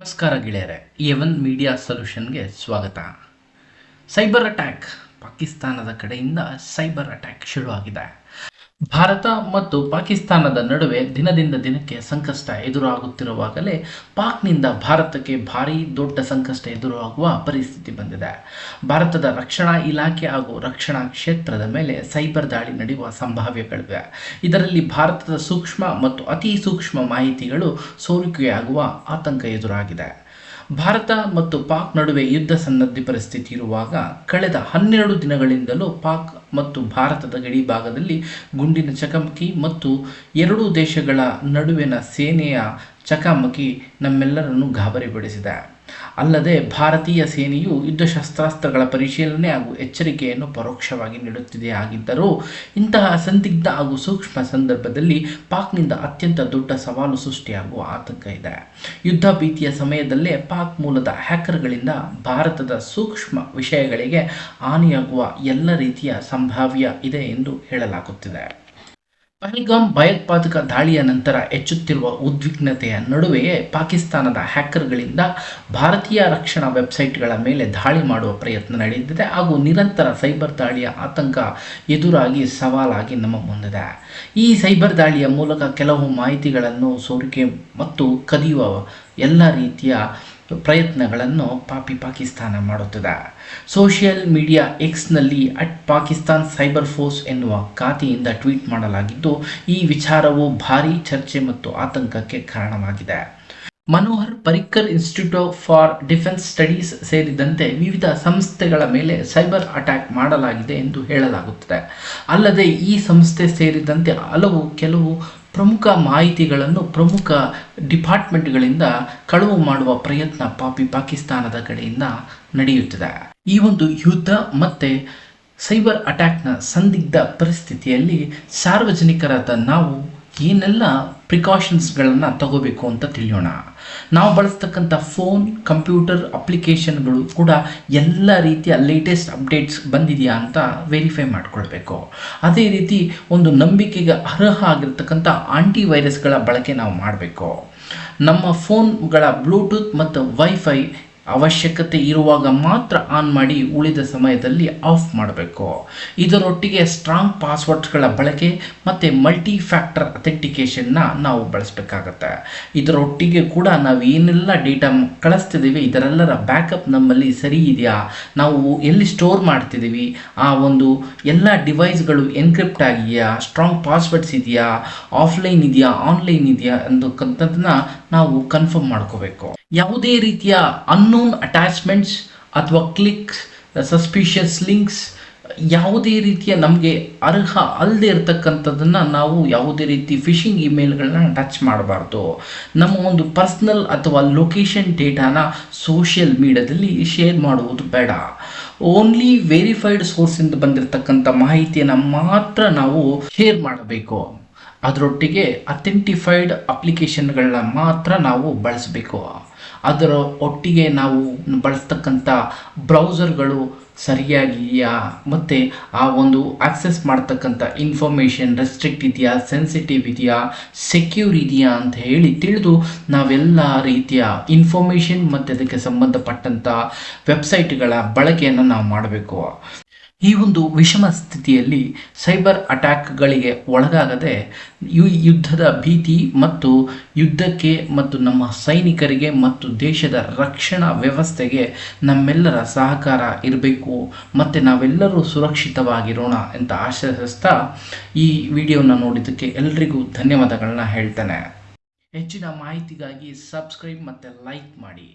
ನಮಸ್ಕಾರ ಗೆಳೆಯರೆ, ಎವನ್ ಮೀಡಿಯಾ ಸೊಲ್ಯೂಷನ್ಗೆ ಸ್ವಾಗತ. ಸೈಬರ್ ಅಟ್ಯಾಕ್, ಪಾಕಿಸ್ತಾನದ ಕಡೆಯಿಂದ ಸೈಬರ್ ಅಟ್ಯಾಕ್ ಶುರುವಾಗಿದೆ. ಭಾರತ ಮತ್ತು ಪಾಕಿಸ್ತಾನದ ನಡುವೆ ದಿನದಿಂದ ದಿನಕ್ಕೆ ಸಂಕಷ್ಟ ಎದುರಾಗುತ್ತಿರುವಾಗಲೇ ಪಾಕ್ನಿಂದ ಭಾರತಕ್ಕೆ ಭಾರೀ ದೊಡ್ಡ ಸಂಕಷ್ಟ ಎದುರಾಗುವ ಪರಿಸ್ಥಿತಿ ಬಂದಿದೆ. ಭಾರತದ ರಕ್ಷಣಾ ಇಲಾಖೆ ಹಾಗೂ ರಕ್ಷಣಾ ಕ್ಷೇತ್ರದ ಮೇಲೆ ಸೈಬರ್ ದಾಳಿ ನಡೆಯುವ ಸಂಭಾವ್ಯಗಳಿವೆ. ಇದರಲ್ಲಿ ಭಾರತದ ಸೂಕ್ಷ್ಮ ಮತ್ತು ಅತಿ ಸೂಕ್ಷ್ಮ ಮಾಹಿತಿಗಳು ಸೋರಿಕೆಯಾಗುವ ಆತಂಕ ಎದುರಾಗಿದೆ. ಭಾರತ ಮತ್ತು ಪಾಕ್ ನಡುವೆ ಯುದ್ಧ ಸನ್ನದ್ಧ ಪರಿಸ್ಥಿತಿ ಇರುವಾಗ ಕಳೆದ 12 ದಿನಗಳಿಂದಲೂ ಪಾಕ್ ಮತ್ತು ಭಾರತದ ಗಡಿ ಭಾಗದಲ್ಲಿ ಗುಂಡಿನ ಚಕಮಕಿ ಮತ್ತು ಎರಡೂ ದೇಶಗಳ ನಡುವಿನ ಸೇನೆಯ ಚಕಮಕಿ ನಮ್ಮೆಲ್ಲರನ್ನು ಗಾಬರಿಗೊಳಿಸಿದೆ. ಅಲ್ಲದೆ ಭಾರತೀಯ ಸೇನೆಯು ಯುದ್ಧ ಶಸ್ತ್ರಾಸ್ತ್ರಗಳ ಪರಿಶೀಲನೆ ಹಾಗೂ ಎಚ್ಚರಿಕೆಯನ್ನು ಪರೋಕ್ಷವಾಗಿ ನೀಡುತ್ತಿದೆ. ಆಗಿದ್ದರೂ ಇಂತಹ ಸಂದಿಗ್ಧ ಹಾಗೂ ಸೂಕ್ಷ್ಮ ಸಂದರ್ಭದಲ್ಲಿ ಪಾಕ್ನಿಂದ ಅತ್ಯಂತ ದೊಡ್ಡ ಸವಾಲು ಸೃಷ್ಟಿಯಾಗುವ ಆತಂಕ ಇದೆ. ಯುದ್ಧ ಭೀತಿಯ ಸಮಯದಲ್ಲೇ ಪಾಕ್ ಮೂಲದ ಹ್ಯಾಕರ್ಗಳಿಂದ ಭಾರತದ ಸೂಕ್ಷ್ಮ ವಿಷಯಗಳಿಗೆ ಹಾನಿಯಾಗುವ ಎಲ್ಲ ರೀತಿಯ ಸಂಭಾವ್ಯ ಇದೆ ಎಂದು ಹೇಳಲಾಗುತ್ತಿದೆ. ಪಹಲ್ಗಾಮ್ ಭಯೋತ್ಪಾದಕ ದಾಳಿಯ ನಂತರ ಹೆಚ್ಚುತ್ತಿರುವ ಉದ್ವಿಗ್ನತೆಯ ನಡುವೆಯೇ ಪಾಕಿಸ್ತಾನದ ಹ್ಯಾಕರ್ಗಳಿಂದ ಭಾರತೀಯ ರಕ್ಷಣಾ ವೆಬ್ಸೈಟ್ಗಳ ಮೇಲೆ ದಾಳಿ ಮಾಡುವ ಪ್ರಯತ್ನ ನಡೆದಿದೆ ಹಾಗೂ ನಿರಂತರ ಸೈಬರ್ ದಾಳಿಯ ಆತಂಕ ಎದುರಾಗಿ ಸವಾಲಾಗಿ ನಮ್ಮ ಮುಂದಿದೆ. ಈ ಸೈಬರ್ ದಾಳಿಯ ಮೂಲಕ ಕೆಲವು ಮಾಹಿತಿಗಳನ್ನು ಸೋರಿಕೆ ಮತ್ತು ಕದಿಯುವ ಎಲ್ಲ ರೀತಿಯ ಪ್ರಯತ್ನಗಳನ್ನು ಪಾಕಿಸ್ತಾನ ಮಾಡುತ್ತಿದೆ. ಸೋಷಿಯಲ್ ಮೀಡಿಯಾ ಎಕ್ಸ್ನಲ್ಲಿ @ಪಾಕಿಸ್ತಾನ್ ಸೈಬರ್ ಫೋರ್ಸ್ ಎನ್ನುವ ಖಾತೆಯಿಂದ ಟ್ವೀಟ್ ಮಾಡಲಾಗಿದ್ದು, ಈ ವಿಚಾರವು ಭಾರೀ ಚರ್ಚೆ ಮತ್ತು ಆತಂಕಕ್ಕೆ ಕಾರಣವಾಗಿದೆ. Manohar Parrikar institute for defence studies ಸೇರಿದಂತೆ ವಿವಿಧ ಸಂಸ್ಥೆಗಳ ಮೇಲೆ ಸೈಬರ್ ಅಟ್ಯಾಕ್ ಮಾಡಲಾಗಿದೆ ಎಂದು ಹೇಳಲಾಗುತ್ತದೆ. ಅಲ್ಲದೆ ಈ ಸಂಸ್ಥೆ ಸೇರಿದಂತೆ ಕೆಲವು ಪ್ರಮುಖ ಮಾಹಿತಿಗಳನ್ನು ಪ್ರಮುಖ ಡಿಪಾರ್ಟ್ಮೆಂಟ್ಗಳಿಂದ ಕಳವು ಮಾಡುವ ಪ್ರಯತ್ನ ಪಾಕಿಸ್ತಾನದ ಕಡೆಯಿಂದ ನಡೆಯುತ್ತಿದೆ. ಈ ಒಂದು ಯುದ್ಧ ಮತ್ತು ಸೈಬರ್ ಅಟ್ಯಾಕ್ನ ಸಂದಿಗ್ಧ ಪರಿಸ್ಥಿತಿಯಲ್ಲಿ ಸಾರ್ವಜನಿಕರಾದ ನಾವು ಏನೆಲ್ಲ ಪ್ರಿಕಾಷನ್ಸ್ಗಳನ್ನು ತಗೋಬೇಕು ಅಂತ ತಿಳಿಯೋಣ. ನಾವು ಬಳಸ್ತಕ್ಕಂಥ ಫೋನ್, ಕಂಪ್ಯೂಟರ್ ಅಪ್ಲಿಕೇಶನ್ಗಳು ಕೂಡ ಎಲ್ಲ ರೀತಿಯ ಲೇಟೆಸ್ಟ್ ಅಪ್ಡೇಟ್ಸ್ ಬಂದಿದೆಯಾ ಅಂತ ವೆರಿಫೈ ಮಾಡಿಕೊಳ್ಬೇಕು. ಅದೇ ರೀತಿ ಒಂದು ನಂಬಿಕೆಗೆ ಅರ್ಹ ಆಗಿರ್ತಕ್ಕಂಥ ಆಂಟಿವೈರಸ್ಗಳ ಬಳಕೆ ನಾವು ಮಾಡಬೇಕು. ನಮ್ಮ ಫೋನ್ಗಳ ಬ್ಲೂಟೂತ್ ಮತ್ತು ವೈಫೈ ಅವಶ್ಯಕತೆ ಇರುವಾಗ ಮಾತ್ರ ಆನ್ ಮಾಡಿ ಉಳಿದ ಸಮಯದಲ್ಲಿ ಆಫ್ ಮಾಡಬೇಕು. ಇದರೊಟ್ಟಿಗೆ ಸ್ಟ್ರಾಂಗ್ ಪಾಸ್ವರ್ಡ್ಸ್ಗಳ ಬಳಕೆ ಮತ್ತು ಮಲ್ಟಿ ಫ್ಯಾಕ್ಟರ್ ಅಥೆಂಟಿಕೇಷನ್ನ ನಾವು ಬಳಸಬೇಕಾಗತ್ತೆ. ಇದರೊಟ್ಟಿಗೆ ಕೂಡ ನಾವು ಏನೆಲ್ಲ ಡೇಟಾ ಕಳಿಸ್ತಿದ್ದೀವಿ ಇದರೆಲ್ಲರ ಬ್ಯಾಕಪ್ ನಮ್ಮಲ್ಲಿ ಸರಿ ಇದೆಯಾ, ನಾವು ಎಲ್ಲಿ ಸ್ಟೋರ್ ಮಾಡ್ತಿದ್ದೀವಿ, ಆ ಒಂದು ಎಲ್ಲ ಡಿವೈಸ್ಗಳು ಎನ್ಕ್ರಿಪ್ಟ್ ಆಗಿದೆಯಾ, ಸ್ಟ್ರಾಂಗ್ ಪಾಸ್ವರ್ಡ್ಸ್ ಇದೆಯಾ, ಆಫ್ಲೈನ್ ಇದೆಯಾ, ಆನ್ಲೈನ್ ಇದೆಯಾ ಅನ್ನೋದನ್ನ ನಾವು ಕನ್ಫರ್ಮ್ ಮಾಡ್ಕೋಬೇಕು. ಯಾವುದೇ ರೀತಿಯ ಅನ್ನೋನ್ ಅಟ್ಯಾಚ್ಮೆಂಟ್ಸ್ ಅಥವಾ ಕ್ಲಿಕ್ಸ್, ಸಸ್ಪಿಷಿಯಸ್ ಲಿಂಕ್ಸ್, ಯಾವುದೇ ರೀತಿಯ ನಮಗೆ ಅರ್ಹ ಅಲ್ಲದೆ ಇರತಕ್ಕಂಥದ್ದನ್ನು ನಾವು ಯಾವುದೇ ರೀತಿ ಫಿಶಿಂಗ್ ಇಮೇಲ್ಗಳನ್ನ ಟಚ್ ಮಾಡಬಾರ್ದು. ನಮ್ಮ ಒಂದು ಪರ್ಸ್ನಲ್ ಅಥವಾ ಲೊಕೇಶನ್ ಡೇಟಾನ ಸೋಷಿಯಲ್ ಮೀಡಿಯಾದಲ್ಲಿ ಶೇರ್ ಮಾಡುವುದು ಬೇಡ. ಓನ್ಲಿ ವೆರಿಫೈಡ್ ಸೋರ್ಸಿಂದ ಬಂದಿರತಕ್ಕಂಥ ಮಾಹಿತಿಯನ್ನು ಮಾತ್ರ ನಾವು ಶೇರ್ ಮಾಡಬೇಕು. ಅದರೊಟ್ಟಿಗೆ ಅಥೆಂಟಿಫೈಡ್ ಅಪ್ಲಿಕೇಶನ್ಗಳನ್ನ ಮಾತ್ರ ನಾವು ಬಳಸಬೇಕು. ಅದರ ಒಟ್ಟಿಗೆ ನಾವು ಬಳಸ್ತಕ್ಕಂಥ ಬ್ರೌಸರ್ಗಳು ಸರಿಯಾಗಿದೆಯಾ ಮತ್ತು ಆ ಒಂದು ಆಕ್ಸೆಸ್ ಮಾಡ್ತಕ್ಕಂಥ ಇನ್ಫಾರ್ಮೇಷನ್ ರೆಸ್ಟ್ರಿಕ್ಟ್ ಇದೆಯಾ, ಸೆನ್ಸಿಟಿವ್ ಇದೆಯಾ, ಸೆಕ್ಯೂರ್ ಇದೆಯಾ ಅಂತ ಹೇಳಿ ತಿಳಿದು ನಾವೆಲ್ಲ ರೀತಿಯ ಇನ್ಫಾರ್ಮೇಷನ್ ಮತ್ತು ಅದಕ್ಕೆ ಸಂಬಂಧಪಟ್ಟಂಥ ವೆಬ್ಸೈಟ್ಗಳ ಬಳಕೆಯನ್ನು ನಾವು ಮಾಡಬೇಕು. ಈ ಒಂದು ವಿಷಮ ಸ್ಥಿತಿಯಲ್ಲಿ ಸೈಬರ್ ಅಟ್ಯಾಕ್ಗಳಿಗೆ ಒಳಗಾಗದೆ ಯುದ್ಧದ ಭೀತಿ ಮತ್ತು ಯುದ್ಧಕ್ಕೆ ಮತ್ತು ನಮ್ಮ ಸೈನಿಕರಿಗೆ ಮತ್ತು ದೇಶದ ರಕ್ಷಣಾ ವ್ಯವಸ್ಥೆಗೆ ನಮ್ಮೆಲ್ಲರ ಸಹಕಾರ ಇರಬೇಕು ಮತ್ತು ನಾವೆಲ್ಲರೂ ಸುರಕ್ಷಿತವಾಗಿರೋಣ ಅಂತ ಆಶಿಸ್ತಾ ಈ ವಿಡಿಯೋನ ನೋಡಿದ್ದಕ್ಕೆ ಎಲ್ರಿಗೂ ಧನ್ಯವಾದಗಳನ್ನ ಹೇಳ್ತೇನೆ. ಹೆಚ್ಚಿನ ಮಾಹಿತಿಗಾಗಿ ಸಬ್ಸ್ಕ್ರೈಬ್ ಮತ್ತು ಲೈಕ್ ಮಾಡಿ.